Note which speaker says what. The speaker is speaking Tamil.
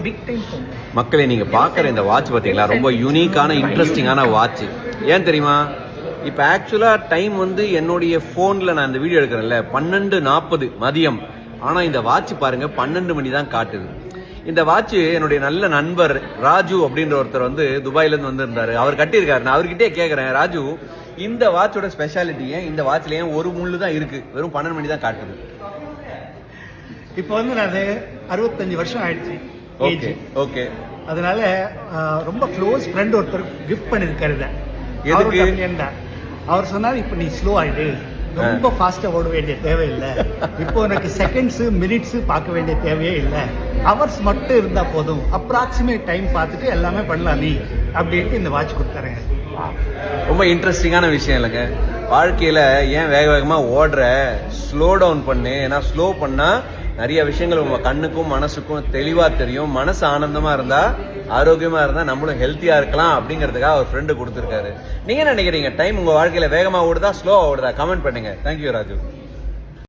Speaker 1: Big time.
Speaker 2: மக்களை நீங்க பாக்குற இந்த வாட்ச் பாத்தீங்களா, ரொம்ப யூனிக்கான இன்ட்ரெஸ்டிங்கான வாட்ச். ஏன் தெரியுமா, இப்ப ஆக்சுவலா டைம் வந்து என்னுடைய போன்ல நான் இந்த வீடியோ எடுக்கிறேன்ல 12:40 மதியம். ஆனா இந்த வாட்ச் பாருங்க 12 மணி தான் காட்டுது. இந்த வாட்ச் என்னுடைய நல்ல நண்பர் ராஜு அப்படின்ற ஒருத்தர் வந்து துபாயில இருந்து வந்திருந்தாரு. அவர் கட்டியிருக்காரு. நான் அவர்கிட்டே கேட்கறேன், ராஜு இந்த வாட்சோட ஸ்பெஷாலிட்டி ஏன், இந்த வாட்ச்ல ஏன் ஒரு முள்ளு தான் இருக்கு, வெறும் 12 மணி தான் காட்டுது?
Speaker 1: இப்போ வந்து நான் 65 வருஷம் ஆயிடுச்சு.
Speaker 2: Okay okay.
Speaker 1: அதனால ரொம்ப க்ளோஸ் ஃப்ரெண்ட் ஒருத்தர் கிஃப்ட் பண்ணிருக்காரு.
Speaker 2: எதுக்கு?
Speaker 1: அவர் சொன்னாரு, இப்ப நீ ஸ்லோ ஆயிடு, ரொம்ப ஃபாஸ்டா ஓட வேண்டிய தேவையில்லை, இப்போ உனக்கு செகண்ட்ஸ் மினிட்ஸ் பார்க்க வேண்டிய தேவையே இல்லை, ஹவர்ஸ் மட்டும் இருந்தா போதும், அப்ராக்சிமேட் டைம் பார்த்துட்டு எல்லாமே பண்ணலாம் நீ அப்படின்ட்டு இந்த வாட்ச் கொடுத்தாருங்க.
Speaker 2: ரொம்ப இன்ட்ரெஸ்டிங்கான விஷயம் இல்லைங்க. வாழ்க்கையில ஏன் வேக வேகமா ஓடுற, ஸ்லோ டவுன் பண்ணு. ஏன்னா ஸ்லோ பண்ணா நிறைய விஷயங்கள் உங்க கண்ணுக்கும் மனசுக்கும் தெளிவா தெரியும். மனசு ஆனந்தமா இருந்தா, ஆரோக்கியமா இருந்தா நம்மளும் ஹெல்த்தியா இருக்கலாம் அப்படிங்கிறதுக்காக அவர் ஃப்ரெண்டு கொடுத்துருக்காரு. நீங்க என்ன நினைக்கிறீங்க? டைம் உங்க வாழ்க்கையில வேகமா ஓடுதா, ஸ்லோவா ஓடுதா? கமெண்ட் பண்ணுங்க. தேங்க்யூ ராஜு.